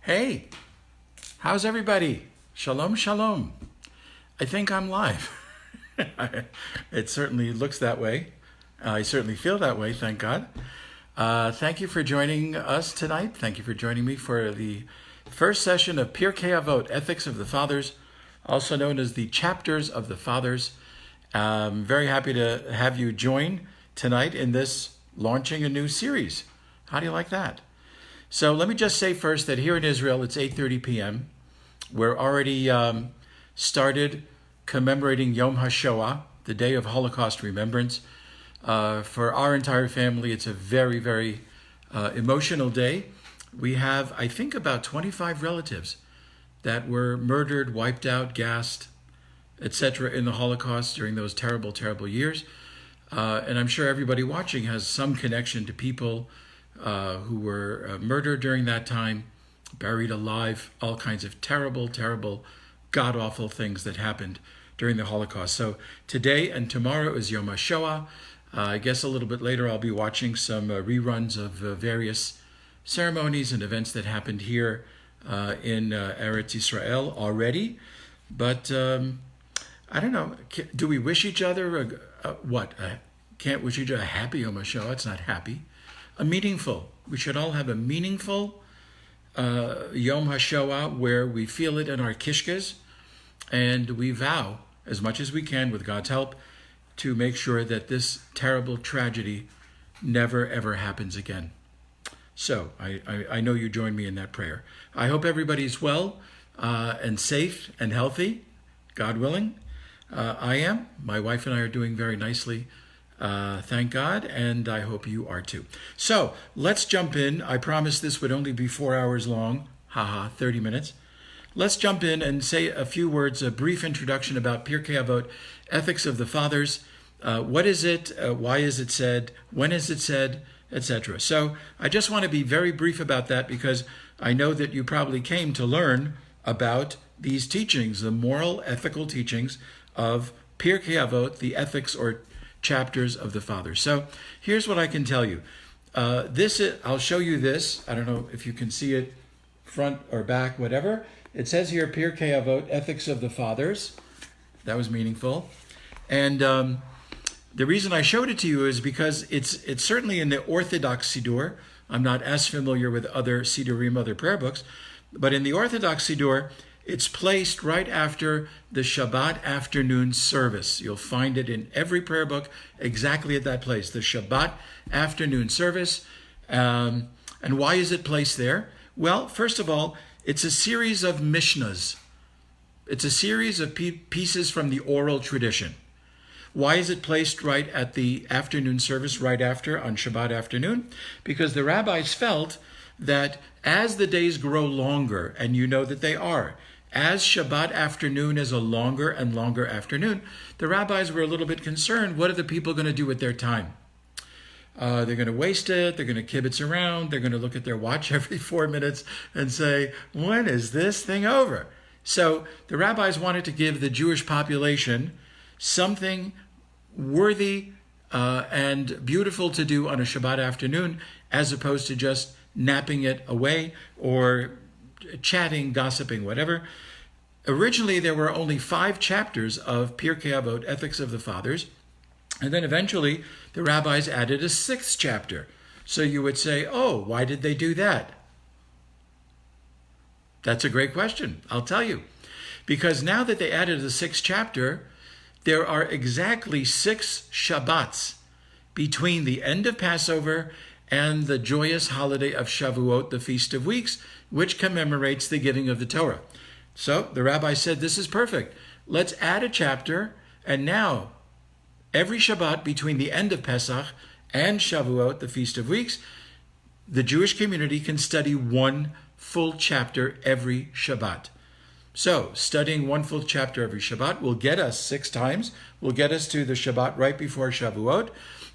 Hey, how's everybody? Shalom, shalom. I think I'm live. It certainly looks that way. I certainly feel that way, thank God. Thank you for joining us tonight. Thank you for joining me for the first session of Pirkei Avot, Ethics of the Fathers, also known as the Chapters of the Fathers. I'm very happy to have you join tonight in this launching a new series. How do you like that? So let me just say first that here in Israel, it's 8:30 p.m. We're already started commemorating Yom HaShoah, the Day of Holocaust Remembrance. For our entire family, it's a very, very emotional day. We have, I think, about 25 relatives that were murdered, wiped out, gassed, etc. in the Holocaust during those terrible, terrible years. And I'm sure everybody watching has some connection to people who were murdered during that time, buried alive, all kinds of terrible, terrible, god-awful things that happened during the Holocaust. So today and tomorrow is Yom HaShoah. I guess a little bit later I'll be watching some reruns of various ceremonies and events that happened here in Eretz Israel already. But I don't know, do we wish each other can't wish each other a happy Yom HaShoah? It's not happy. A meaningful. We should all have a meaningful Yom HaShoah where we feel it in our kishkas and we vow, as much as we can with God's help, to make sure that this terrible tragedy never, ever happens again. So I know you join me in that prayer. I hope everybody's well and safe and healthy, God willing. I am. My wife and I are doing very nicely. Thank God, and I hope you are too. So let's jump in. I promised this would only be 4 hours long. 30 minutes. Let's jump in and say a few words, a brief introduction about Pirkei Avot, Ethics of the Fathers. What is it? Why is it said? When is it said? Etc. So I just want to be very brief about that because I know that you probably came to learn about these teachings, the moral, ethical teachings of Pirkei Avot, the ethics or chapters of the Fathers. So here's what I can tell you. I'll show you this. I don't know if you can see it front or back, whatever. It says here, Pirkei Avot, Ethics of the Fathers. That was meaningful. And the reason I showed it to you is because it's certainly in the Orthodox Siddur. I'm not as familiar with other Siddurim, other prayer books, but in the Orthodox Siddur, it's placed right after the Shabbat afternoon service. You'll find it in every prayer book exactly at that place, the Shabbat afternoon service. And why is it placed there? Well, first of all, it's a series of Mishnahs. It's a series of pieces from the oral tradition. Why is it placed right at the afternoon service, right after, on Shabbat afternoon? Because the rabbis felt that as the days grow longer, and you know that they are, as Shabbat afternoon is a longer and longer afternoon, the rabbis were a little bit concerned. What are the people going to do with their time? They're going to waste it. They're going to kibitz around. They're going to look at their watch every 4 minutes and say, when is this thing over? So the rabbis wanted to give the Jewish population something worthy and beautiful to do on a Shabbat afternoon, as opposed to just napping it away or chatting, gossiping, whatever. Originally, there were only 5 chapters of Pirkei Avot, Ethics of the Fathers, and then eventually the rabbis added a 6th chapter. So you would say, oh, why did they do that? That's a great question. I'll tell you. Because now that they added the 6th chapter, there are exactly 6 Shabbats between the end of Passover and the joyous holiday of Shavuot, the Feast of Weeks, which commemorates the giving of the Torah. So the rabbi said, this is perfect. Let's add a chapter, and now every Shabbat between the end of Pesach and Shavuot, the Feast of Weeks, the Jewish community can study 1 full chapter every Shabbat. So studying 1 full chapter every Shabbat will get us 6 times, will get us to the Shabbat right before Shavuot.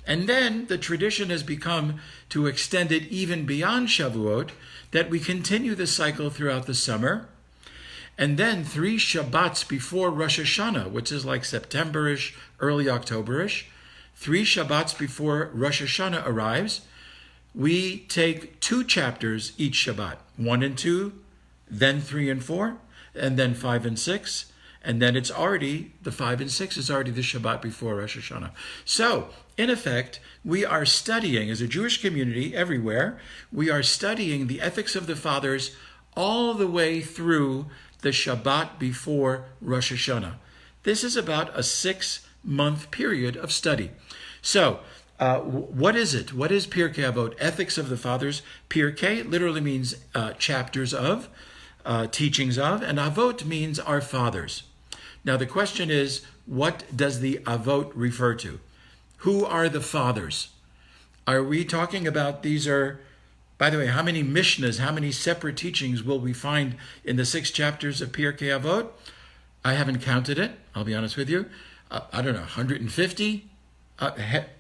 And then the tradition has become to extend it even beyond Shavuot, that we continue the cycle throughout the summer. And then 3 Shabbats before Rosh Hashanah, which is like September-ish, early October-ish, 3 Shabbats before Rosh Hashanah arrives, we take 2 chapters each Shabbat, 1 and 2, then 3 and 4, and then 5 and 6. And then it's already, the 5 and 6 is already the Shabbat before Rosh Hashanah. So, in effect, we are studying, as a Jewish community everywhere, we are studying the ethics of the fathers all the way through the Shabbat before Rosh Hashanah. This is about a 6-month period of study. So, what is it? What is Pirkei Avot? Ethics of the fathers. Pirkei literally means chapters of, teachings of, and Avot means our fathers. Now the question is, what does the Avot refer to? Who are the fathers? Are we talking about these are, by the way, how many Mishnahs, how many separate teachings will we find in the 6 chapters of Pirkei Avot? I haven't counted it, I'll be honest with you. I don't know, 150?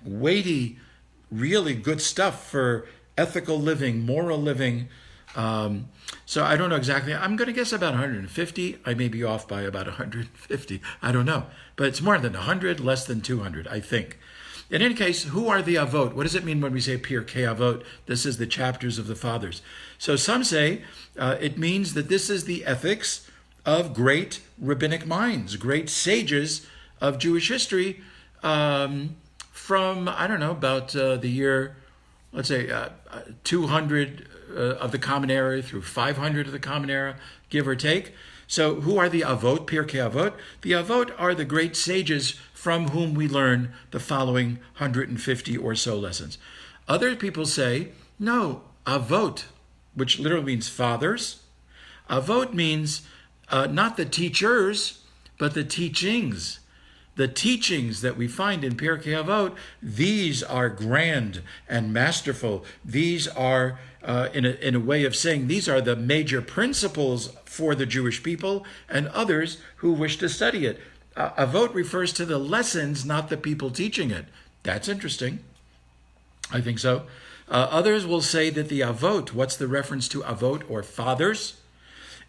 Weighty, really good stuff for ethical living, moral living. So I don't know exactly. I'm going to guess about 150. I may be off by about 150. I don't know. But it's more than 100, less than 200, I think. In any case, who are the Avot? What does it mean when we say Pirkei Avot? This is the chapters of the fathers. So some say it means that this is the ethics of great rabbinic minds, great sages of Jewish history from, I don't know, about the year, let's say 200 of the Common Era through 500 of the Common Era, give or take. So who are the Avot, Pirkei Avot? The Avot are the great sages from whom we learn the following 150 or so lessons. Other people say, no, Avot, which literally means fathers. Avot means not the teachers, but the teachings. The teachings that we find in Pirkei Avot, these are grand and masterful. These are, in a way of saying, these are the major principles for the Jewish people and others who wish to study it. Avot refers to the lessons, not the people teaching it. That's interesting. I think so. Others will say that the Avot, what's the reference to Avot or fathers?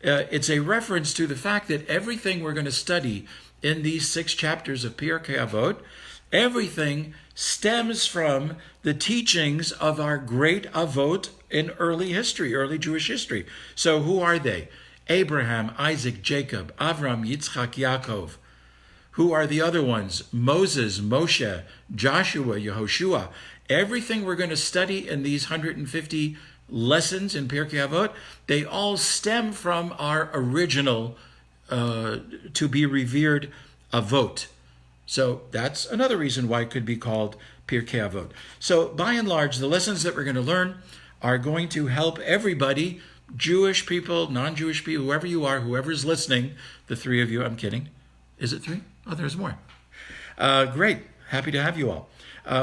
It's a reference to the fact that everything we're going to study in these 6 chapters of Pirkei Avot, everything stems from the teachings of our great Avot in early history, early Jewish history. So who are they? Abraham, Isaac, Jacob, Avram, Yitzchak, Yaakov. Who are the other ones? Moses, Moshe, Joshua, Yehoshua. Everything we're going to study in these 150 lessons in Pirkei Avot, they all stem from our original to be revered Avot. So that's another reason why it could be called Pirkei Avot. So by and large, the lessons that we're going to learn are going to help everybody, Jewish people, non-Jewish people, whoever you are, whoever's listening, the 3 of you, I'm kidding. Is it 3? Oh, there's more. Great. Happy to have you all.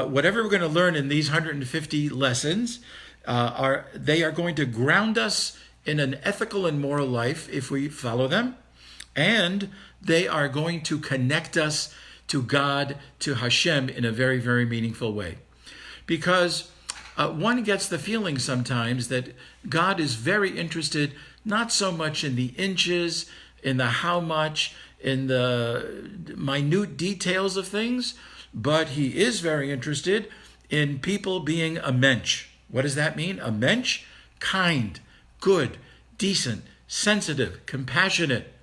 Whatever we're going to learn in these 150 lessons, they are going to ground us in an ethical and moral life if we follow them. And they are going to connect us to God, to Hashem, in a very, very meaningful way. Because one gets the feeling sometimes that God is very interested not so much in the inches, in the how much, in the minute details of things, but he is very interested in people being a mensch. What does that mean? A mensch? Kind, good, decent, sensitive, compassionate.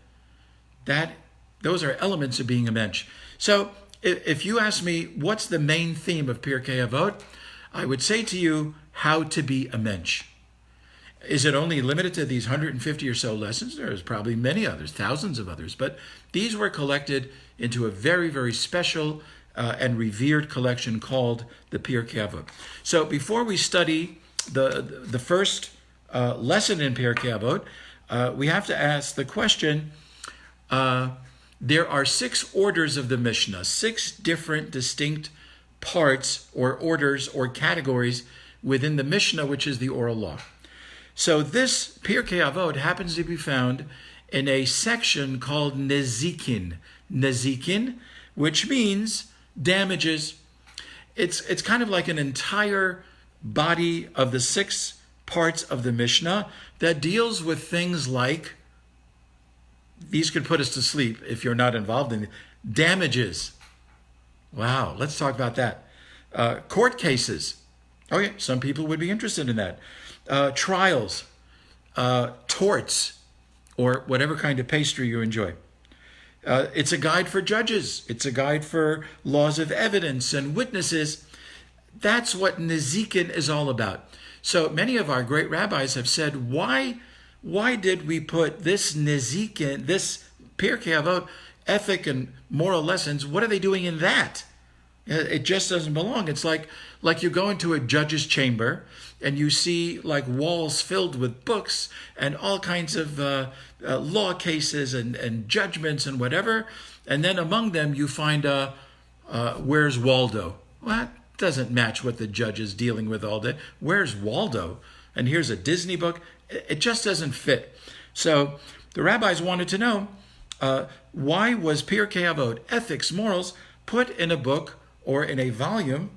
Those are elements of being a mensch. So if you ask me, what's the main theme of Pirkei Avot? I would say to you, how to be a mensch. Is it only limited to these 150 or so lessons? There's probably many others, thousands of others, but these were collected into a very, very special and revered collection called the Pirkei Avot. So before we study the first lesson in Pirkei Avot, we have to ask the question, there are 6 orders of the Mishnah, 6 different distinct parts or orders or categories within the Mishnah, which is the oral law. So this Pirkei Avot happens to be found in a section called Nezikin. Nezikin, which means damages. It's kind of like an entire body of the 6 parts of the Mishnah that deals with things like, these could put us to sleep if you're not involved in it, damages. Wow, let's talk about that. Court cases. Okay, some people would be interested in that. Trials, torts, or whatever kind of pastry you enjoy. It's a guide for judges. It's a guide for laws of evidence and witnesses. That's what Nezikin is all about. So many of our great rabbis have said, why did we put this Nezikin, this Pirkei Avot, ethic and moral lessons, what are they doing in that? It just doesn't belong. It's like you go into a judge's chamber and you see like walls filled with books and all kinds of law cases and judgments and whatever. And then among them you find, where's Waldo? Well, that doesn't match what the judge is dealing with all day. Where's Waldo? And here's a Disney book. It just doesn't fit. So the rabbis wanted to know, why was Pirkei Avot, ethics, morals, put in a book or in a volume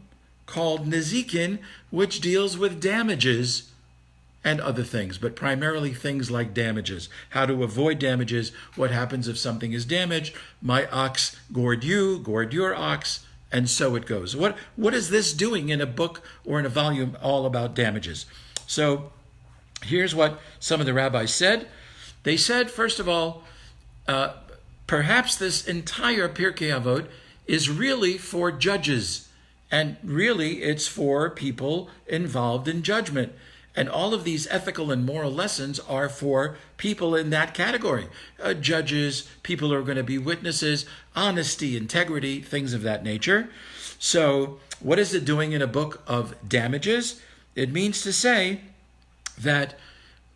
called Nezikin, which deals with damages and other things, but primarily things like damages, how to avoid damages, what happens if something is damaged, my ox gored you, gored your ox, and so it goes. What is this doing in a book or in a volume all about damages? So here's what some of the rabbis said. They said, first of all, perhaps this entire Pirkei Avot is really for judges, and really it's for people involved in judgment. And all of these ethical and moral lessons are for people in that category. Judges, people who are going to be witnesses, honesty, integrity, things of that nature. So what is it doing in a book of damages? It means to say that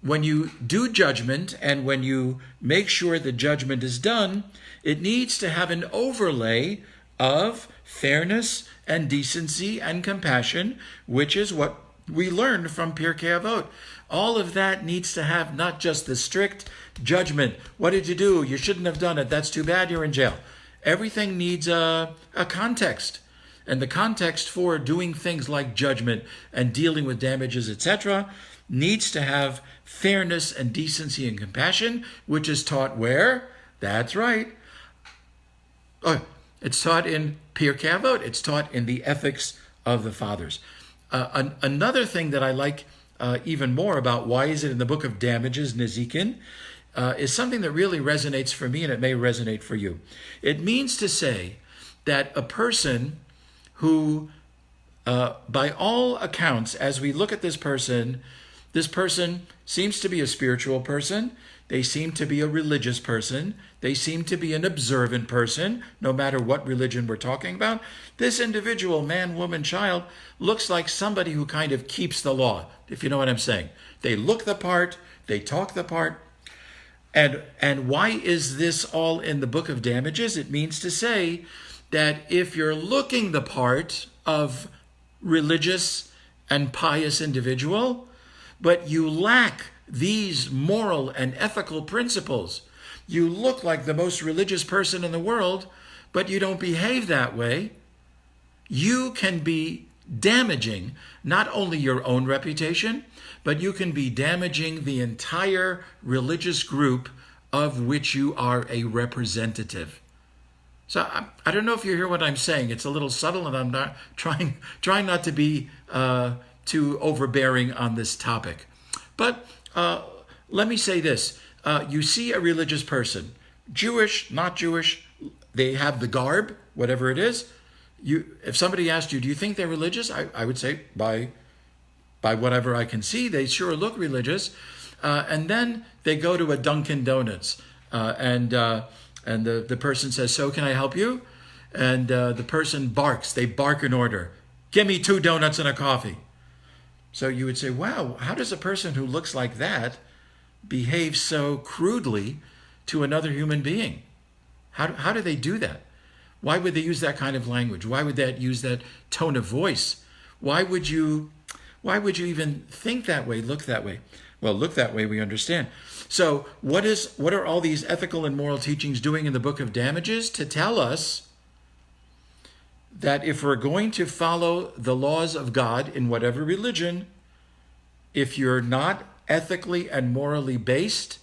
when you do judgment and when you make sure the judgment is done, it needs to have an overlay of fairness and decency and compassion, which is what we learned from Pirkei Avot. All of that needs to have not just the strict judgment. What did you do? You shouldn't have done it. That's too bad. You're in jail. Everything needs a context. And the context for doing things like judgment and dealing with damages, etc., needs to have fairness and decency and compassion, which is taught where? That's right. It's taught in Pirkei Avot. It's taught in the ethics of the fathers. Another thing that I like even more about why is it in the book of damages, Nezikin, is something that really resonates for me, and it may resonate for you. It means to say that a person who, by all accounts, as we look at this person seems to be a spiritual person. They seem to be a religious person. They seem to be an observant person, no matter what religion we're talking about. This individual, man, woman, child, looks like somebody who kind of keeps the law, if you know what I'm saying. They look the part, they talk the part. And why is this all in the book of damages? It means to say that if you're looking the part of religious and pious individual, but you lack these moral and ethical principles, you look like the most religious person in the world, but you don't behave that way, you can be damaging not only your own reputation, but you can be damaging the entire religious group of which you are a representative. So I don't know if you hear what I'm saying. It's a little subtle, and I'm not trying not to be too overbearing on this topic. But let me say this. You see a religious person, Jewish, not Jewish, they have the garb, whatever it is. If somebody asked you, do you think they're religious? I would say by whatever I can see, they sure look religious. And then they go to a Dunkin' Donuts and the person says, so can I help you? And the person barks. They bark an order. Give me 2 donuts and a coffee. So you would say, wow, how does a person who looks like that behave so crudely to another human being? How do they do that? Why would they use that kind of language? Why would they use that tone of voice? Why would you even think that way, look that way? Well, look that way, we understand. So what are all these ethical and moral teachings doing in the book of damages? To tell us that if we're going to follow the laws of God in whatever religion, if you're not ethically and morally based,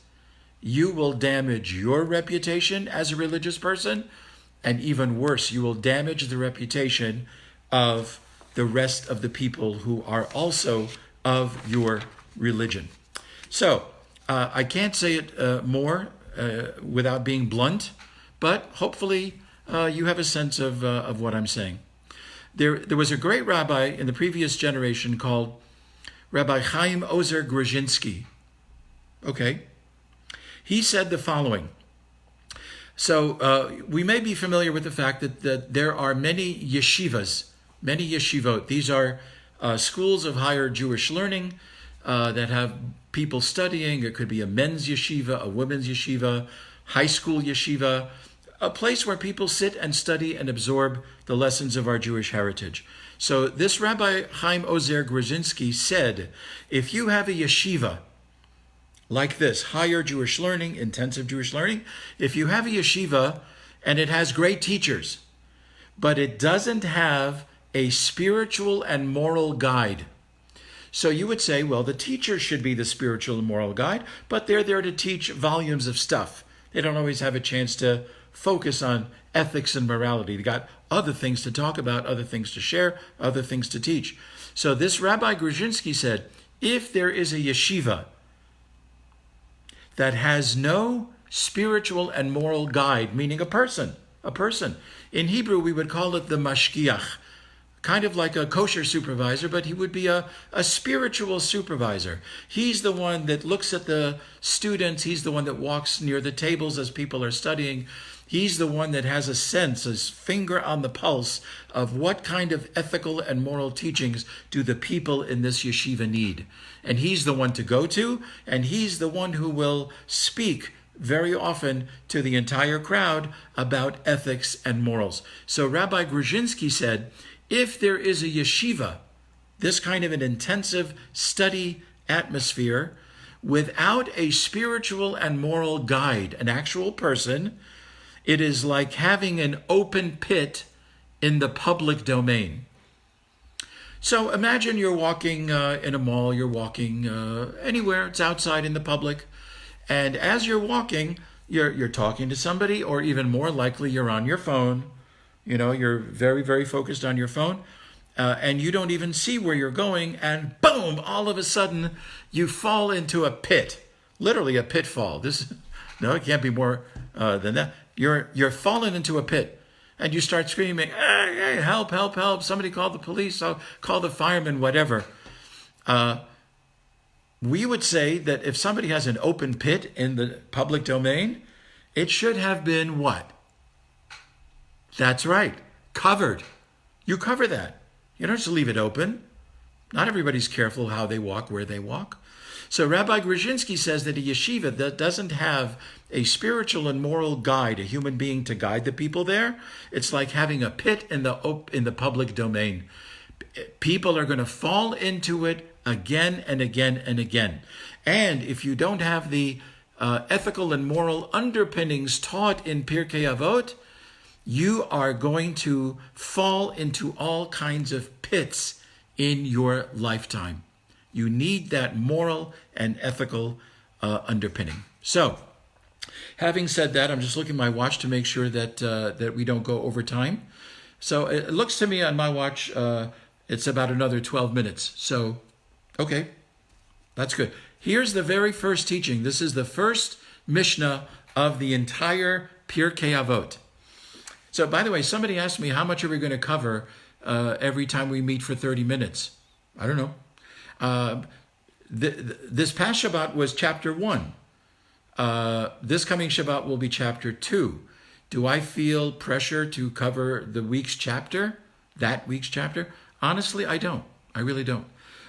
you will damage your reputation as a religious person, and even worse, you will damage the reputation of the rest of the people who are also of your religion. So I can't say it more without being blunt, but hopefully you have a sense of what I'm saying. There was a great rabbi in the previous generation called Rabbi Chaim Ozer Grushinsky. Okay. He said the following. So we may be familiar with the fact that there are many yeshivas, many yeshivot. These are schools of higher Jewish learning that have people studying. It could be a men's yeshiva, a women's yeshiva, high school yeshiva, a place where people sit and study and absorb the lessons of our Jewish heritage. So this Rabbi Chaim Ozer Grushinsky said, if you have a yeshiva like this, higher Jewish learning, intensive Jewish learning, if you have a yeshiva and it has great teachers, but it doesn't have a spiritual and moral guide. So you would say, well, the teacher should be the spiritual and moral guide, but they're there to teach volumes of stuff. They don't always have a chance to focus on ethics and morality. They got other things to talk about, other things to share, other things to teach. So this Rabbi Grushinsky said, if there is a yeshiva that has no spiritual and moral guide, meaning a person. In Hebrew, we would call it the mashgiach, kind of like a kosher supervisor, but he would be a spiritual supervisor. He's the one that looks at the students. He's the one that walks near the tables as people are studying. He's the one that has a sense, his finger on the pulse of what kind of ethical and moral teachings do the people in this yeshiva need. And he's the one to go to, and he's the one who will speak very often to the entire crowd about ethics and morals. So Rabbi Grushinsky said, if there is a yeshiva, this kind of an intensive study atmosphere, without a spiritual and moral guide, an actual person, it is like having an open pit in the public domain. So imagine you're walking in a mall, you're walking anywhere, it's outside in the public, and as you're walking, you're talking to somebody, or even more likely, you're on your phone. You know, you're very, very focused on your phone, and you don't even see where you're going, and boom, all of a sudden, you fall into a pit, literally a pitfall. No, it can't be more than that. You're fallen into a pit, and you start screaming, hey, help, help, help, somebody call the police, I'll call the firemen, whatever. We would say that if somebody has an open pit in the public domain, it should have been what? That's right, covered. You cover that. You don't just leave it open. Not everybody's careful how they walk, where they walk. So Rabbi Grushinsky says that a yeshiva that doesn't have a spiritual and moral guide, a human being to guide the people there, it's like having a pit in the public domain. People are going to fall into it again and again and again. And if you don't have the ethical and moral underpinnings taught in Pirkei Avot, you are going to fall into all kinds of pits in your lifetime. You need that moral and ethical underpinning. So, having said that, I'm just looking at my watch to make sure that we don't go over time. So it looks to me on my watch, it's about another 12 minutes. So, okay, that's good. Here's the very first teaching. This is the first Mishnah of the entire Pirkei Avot. So, by the way, somebody asked me, how much are we going to cover every time we meet for 30 minutes? I don't know. This past Shabbat was chapter 1. This coming Shabbat will be chapter 2. Do I feel pressure to cover the week's chapter, that week's chapter? Honestly, I don't. I really don't.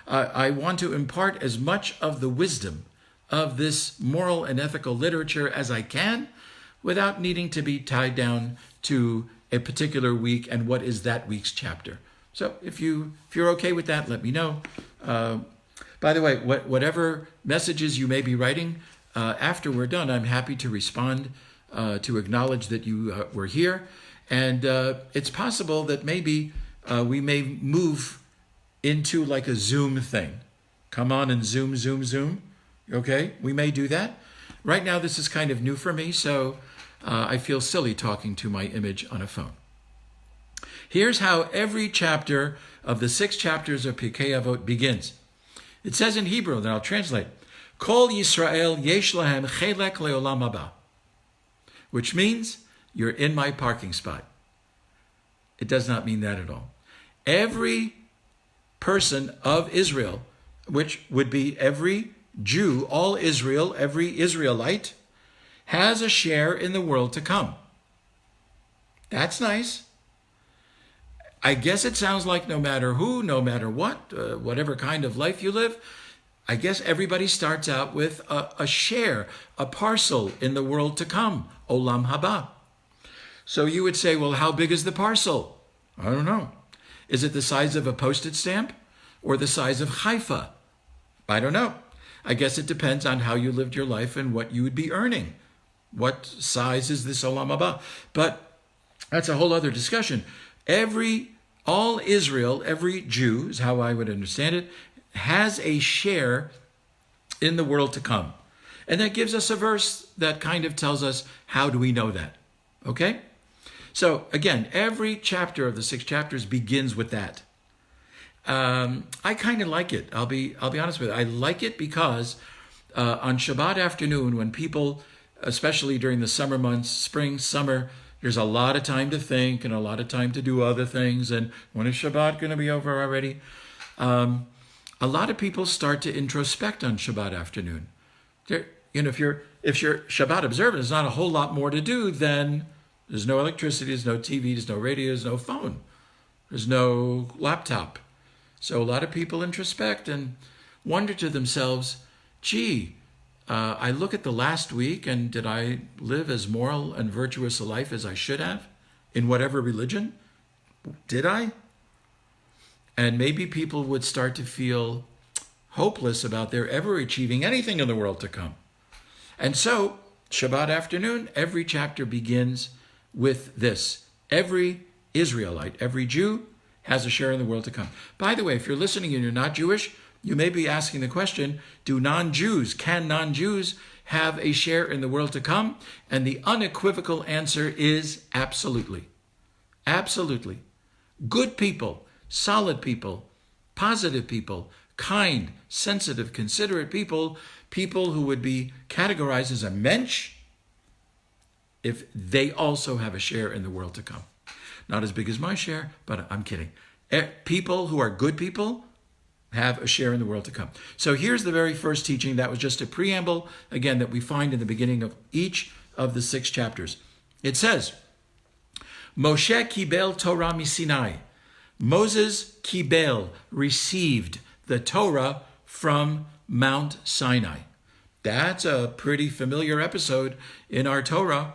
I want to impart as much of the wisdom of this moral and ethical literature as I can without needing to be tied down to a particular week and what is that week's chapter. So if you're okay with that, let me know. By the way, whatever messages you may be writing after we're done, I'm happy to respond, to acknowledge that you were here. And it's possible that maybe we may move into like a Zoom thing. Come on and Zoom. Okay, we may do that. Right now, this is kind of new for me, so I feel silly talking to my image on a phone. Here's how every chapter of the 6 chapters of Pirkei Avot begins. It says in Hebrew, and I'll translate, Kol Yisrael yesh lahem chelek leolam haba, which means you're in my parking spot. It does not mean that at all. Every person of Israel, which would be every Jew, all Israel, every Israelite, has a share in the world to come. That's nice. I guess it sounds like no matter who, no matter what, whatever kind of life you live, I guess everybody starts out with a share, a parcel in the world to come, Olam Haba. So you would say, well, how big is the parcel? I don't know. Is it the size of a postage stamp or the size of Haifa? I don't know. I guess it depends on how you lived your life and what you would be earning. What size is this Olam Haba? But that's a whole other discussion. All Israel, every Jew, is how I would understand it, has a share in the world to come. And that gives us a verse that kind of tells us how do we know that. Okay? So again, every chapter of the 6 chapters begins with that. I kind of like it. I'll be honest with you. I like it because on Shabbat afternoon, when people, especially during the summer months, spring, summer, there's a lot of time to think and a lot of time to do other things. And when is Shabbat going to be over already? A lot of people start to introspect on Shabbat afternoon. If you're Shabbat observant, there's not a whole lot more to do than there's no electricity, there's no TV, there's no radio, there's no phone, there's no laptop. So a lot of people introspect and wonder to themselves, gee, I look at the last week and did I live as moral and virtuous a life as I should have in whatever religion? Did I? And maybe people would start to feel hopeless about their ever achieving anything in the world to come. And so Shabbat afternoon, every chapter begins with this. Every Israelite, every Jew has a share in the world to come. By the way, if you're listening and you're not Jewish, you may be asking the question, can non-Jews have a share in the world to come? And the unequivocal answer is absolutely. Absolutely. Good people, solid people, positive people, kind, sensitive, considerate people who would be categorized as a mensch, if they also have a share in the world to come. Not as big as my share, but I'm kidding. People who are good people have a share in the world to come. So here's the very first teaching. That was just a preamble, again, that we find in the beginning of each of the 6 chapters. It says, Moshe kibel Torah misinai. Moses kibel, received the Torah from Mount Sinai. That's a pretty familiar episode in our Torah.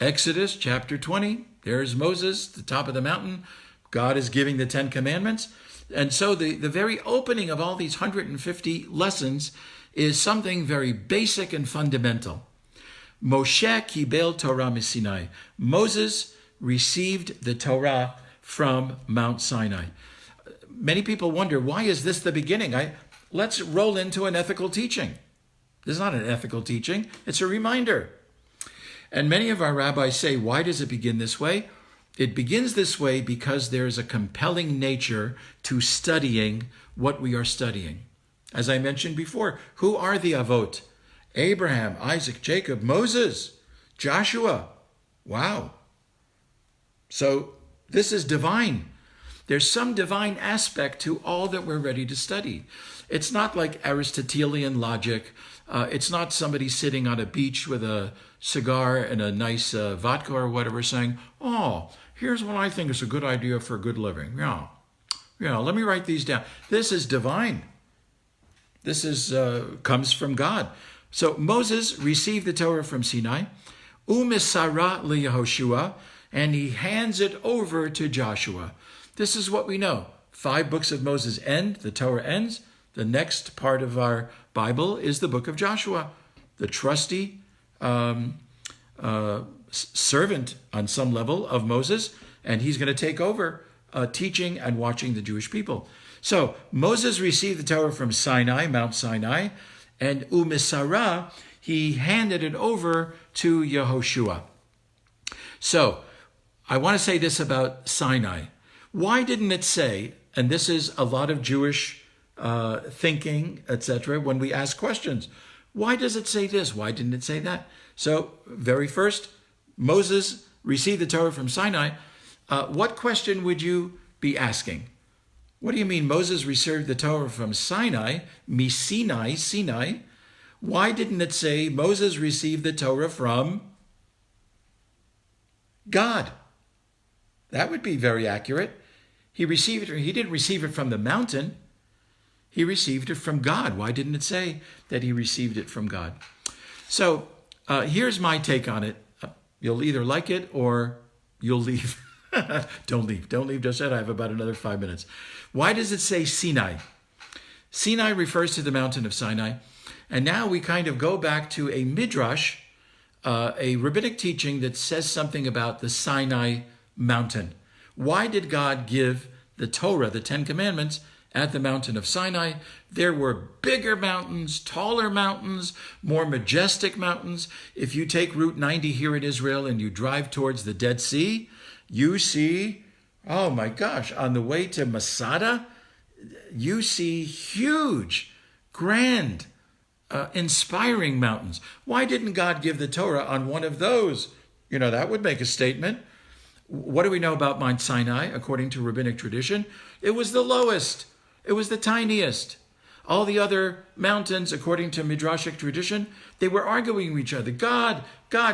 Exodus chapter 20, there's Moses, the top of the mountain. God is giving the 10 commandments. And so the very opening of all these 150 lessons is something very basic and fundamental. Moshe kibel Torah misinai. Moses received the Torah from Mount Sinai. Many people wonder, why is this the beginning? Let's roll into an ethical teaching. This is not an ethical teaching. It's a reminder. And many of our rabbis say, why does it begin this way? It begins this way because there is a compelling nature to studying what we are studying. As I mentioned before, who are the Avot? Abraham, Isaac, Jacob, Moses, Joshua. Wow. So this is divine. There's some divine aspect to all that we're ready to study. It's not like Aristotelian logic. It's not somebody sitting on a beach with a cigar and a nice vodka or whatever saying, oh, here's what I think is a good idea for good living. Yeah, let me write these down. This is divine. This is comes from God. So Moses received the Torah from Sinai, umisara liYehoshua, and he hands it over to Joshua. This is what we know. 5 books of Moses end, the Torah ends. The next part of our Bible is the book of Joshua, the trusty servant on some level of Moses, and he's going to take over teaching and watching the Jewish people. So Moses received the Torah from Sinai, Mount Sinai, and umisara, he handed it over to Yehoshua. So I want to say this about Sinai. Why didn't it say, and this is a lot of Jewish thinking, etc., when we ask questions. Why does it say this? Why didn't it say that? So, very first, Moses received the Torah from Sinai. What question would you be asking? What do you mean Moses received the Torah from Sinai, Sinai? Why didn't it say Moses received the Torah from God? That would be very accurate. He didn't receive it from the mountain. He received it from God. Why didn't it say that he received it from God? So here's my take on it. You'll either like it or you'll leave. Don't leave just yet. I have about another 5 minutes. Why does it say Sinai? Sinai refers to the mountain of Sinai. And now we kind of go back to a midrash, a rabbinic teaching that says something about the Sinai mountain. Why did God give the Torah, the Ten Commandments, at the mountain of Sinai? There were bigger mountains, taller mountains, more majestic mountains. If you take Route 90 here in Israel and you drive towards the Dead Sea, you see, oh my gosh, on the way to Masada, you see huge, grand, inspiring mountains. Why didn't God give the Torah on one of those? That would make a statement. What do we know about Mount Sinai, according to rabbinic tradition? It was the lowest. It was the tiniest. All the other mountains, according to midrashic tradition, they were arguing with each other. God,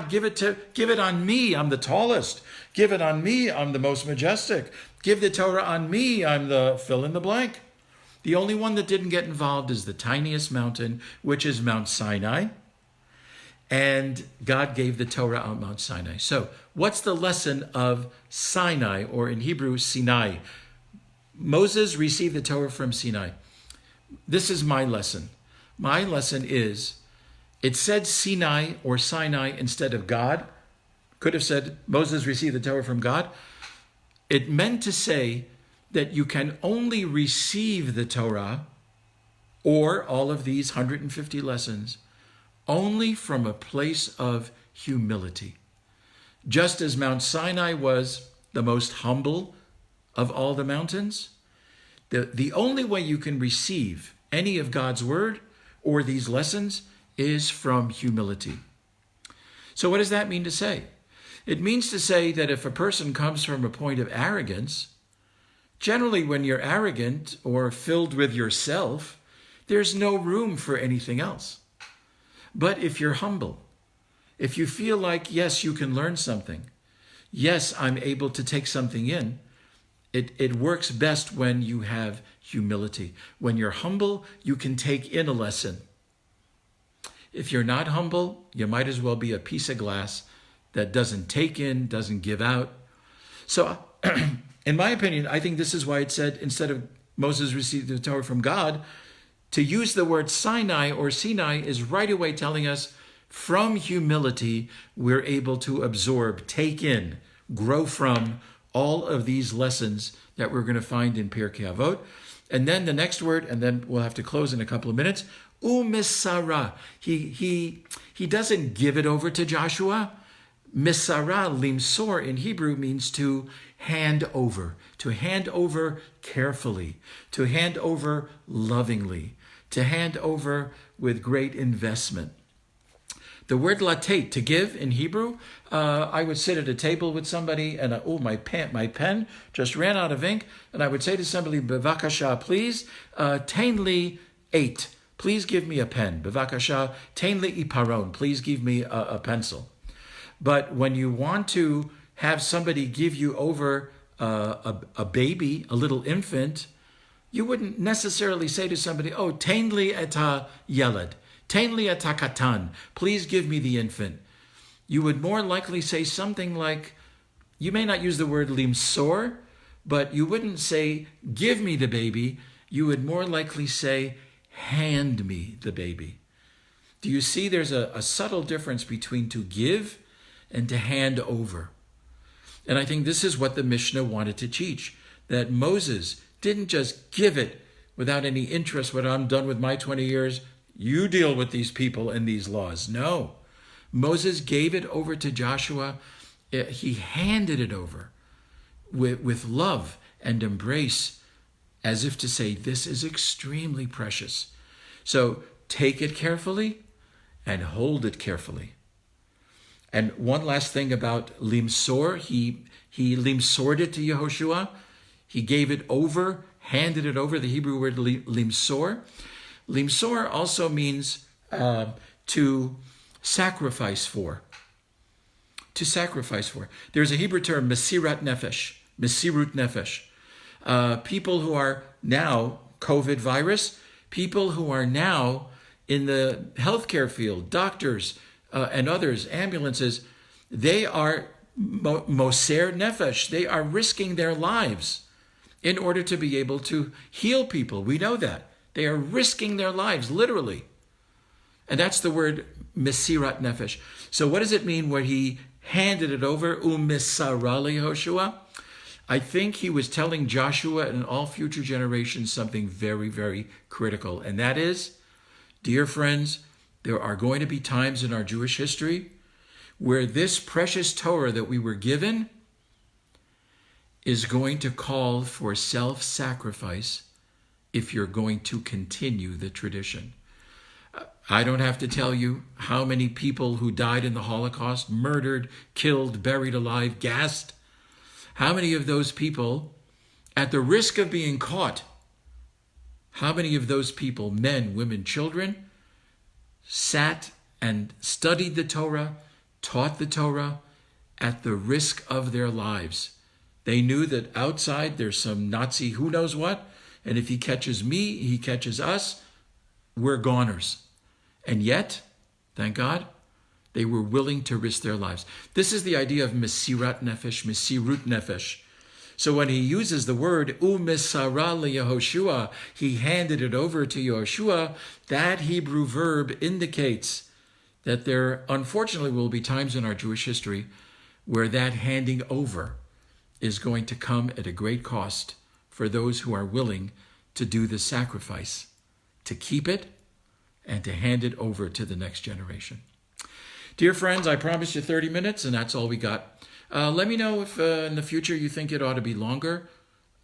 give it on me. I'm the tallest. Give it on me. I'm the most majestic. Give the Torah on me. I'm the fill in the blank. The only one that didn't get involved is the tiniest mountain, which is Mount Sinai. And God gave the Torah on Mount Sinai. So what's the lesson of Sinai, or in Hebrew, Sinai? Moses received the Torah from Sinai. This is my lesson. My lesson is, it said Sinai or Sinai instead of God. Could have said Moses received the Torah from God. It meant to say that you can only receive the Torah, or all of these 150 lessons, only from a place of humility. Just as Mount Sinai was the most humble of all the mountains, the only way you can receive any of God's word or these lessons is from humility. So what does that mean to say? It means to say that if a person comes from a point of arrogance, generally when you're arrogant or filled with yourself, there's no room for anything else. But if you're humble, if you feel like, yes, you can learn something, yes, I'm able to take something in, it works best when you have humility. When you're humble, you can take in a lesson. If you're not humble, you might as well be a piece of glass that doesn't take in, doesn't give out. So in my opinion, I think this is why it said, instead of Moses received the Torah from God, to use the word Sinai or Sinai is right away telling us from humility, we're able to absorb, take in, grow from all of these lessons that we're going to find in Pirkei Avot. And then the next word, and then we'll have to close in a couple of minutes, umisara. He doesn't give it over to Joshua. Misara, limsor in Hebrew means to hand over carefully, to hand over lovingly, to hand over with great investment. The word latet, to give in Hebrew, I would sit at a table with somebody and my pen just ran out of ink, and I would say to somebody, bevakasha, please, tain li 8. Please give me a pen. Bevakasha, tain li iparon. Please give me a pencil. But when you want to have somebody give you over a baby, a little infant, you wouldn't necessarily say to somebody, oh, tain li eta yeled. Tain li eta katan. Please give me the infant. You would more likely say something like, you may not use the word limsor, but you wouldn't say, give me the baby. You would more likely say, hand me the baby. Do you see there's a subtle difference between to give and to hand over? And I think this is what the Mishnah wanted to teach, that Moses didn't just give it without any interest. When I'm done with my 20 years, you deal with these people and these laws. No. Moses gave it over to Joshua. He handed it over with love and embrace as if to say, this is extremely precious. So take it carefully and hold it carefully. And one last thing about limsor, he limsored it to Yehoshua. He gave it over, handed it over, the Hebrew word limsor. Limsor also means to sacrifice for. To sacrifice for. There's a Hebrew term, mesirat nefesh, mesirut nefesh. People who are now, COVID virus, people who are now in the healthcare field, doctors and others, ambulances, they are moser nefesh. They are risking their lives in order to be able to heal people. We know that. They are risking their lives, literally. And that's the word mesirat nefesh. So what does it mean where he handed it over, u'misara leYehoshua? I think he was telling Joshua and all future generations something very, very critical. And that is, dear friends, there are going to be times in our Jewish history where this precious Torah that we were given is going to call for self-sacrifice if you're going to continue the tradition. I don't have to tell you how many people who died in the Holocaust, murdered, killed, buried alive, gassed. How many of those people, at the risk of being caught, how many of those people, men, women, children, sat and studied the Torah, taught the Torah at the risk of their lives? They knew that outside there's some Nazi who knows what, and if he catches me, he catches us, we're goners. And yet, thank God, they were willing to risk their lives. This is the idea of mesirat nefesh, mesirut nefesh. So when he uses the word u'misara leYehoshua, he handed it over to Yehoshua, that Hebrew verb indicates that there unfortunately will be times in our Jewish history where that handing over is going to come at a great cost for those who are willing to do the sacrifice, to keep it and to hand it over to the next generation. Dear friends, I promised you 30 minutes, and that's all we got. Let me know if in the future you think it ought to be longer.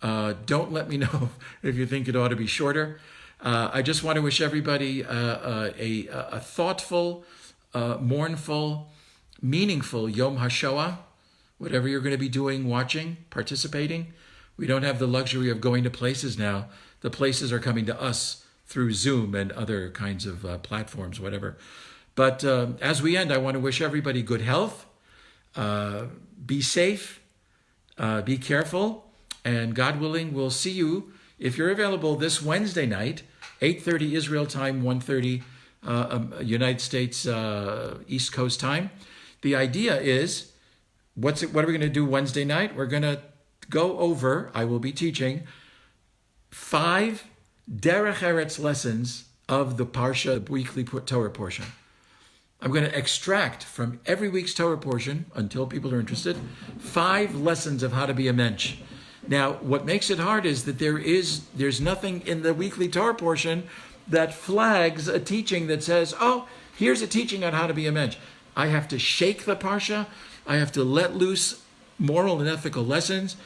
Don't let me know if you think it ought to be shorter. I just want to wish everybody a thoughtful, mournful, meaningful Yom HaShoah, whatever you're going to be doing, watching, participating. We don't have the luxury of going to places now. The places are coming to us through Zoom and other kinds of platforms, whatever. But as we end, I want to wish everybody good health. Be safe. Be careful. And God willing, we'll see you, if you're available, this Wednesday night, 8:30 Israel time, 1:30 United States East Coast time. The idea is, what are we going to do Wednesday night? We're going to go over, I will be teaching, 5 Derech Eretz lessons of the Parsha, the weekly Torah portion. I'm going to extract from every week's Torah portion, until people are interested, 5 lessons of how to be a mensch. Now, what makes it hard is that there's nothing in the weekly Torah portion that flags a teaching that says, oh, here's a teaching on how to be a mensch. I have to shake the Parsha. I have to let loose moral and ethical lessons.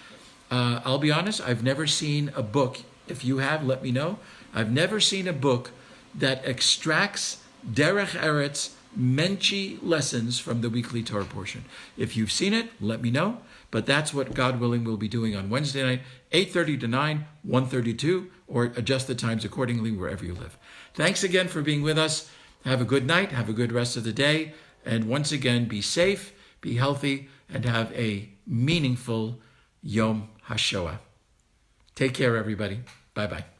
I'll be honest, I've never seen a book. If you have, let me know. I've never seen a book that extracts Derech Eretz Menchi lessons from the weekly Torah portion. If you've seen it, let me know. But that's what, God willing, we'll be doing on Wednesday night, 8:30 to 9, 1:32, or adjust the times accordingly wherever you live. Thanks again for being with us. Have a good night. Have a good rest of the day. And once again, be safe, be healthy, and have a meaningful Yom HaShoah. Take care, everybody. Bye-bye.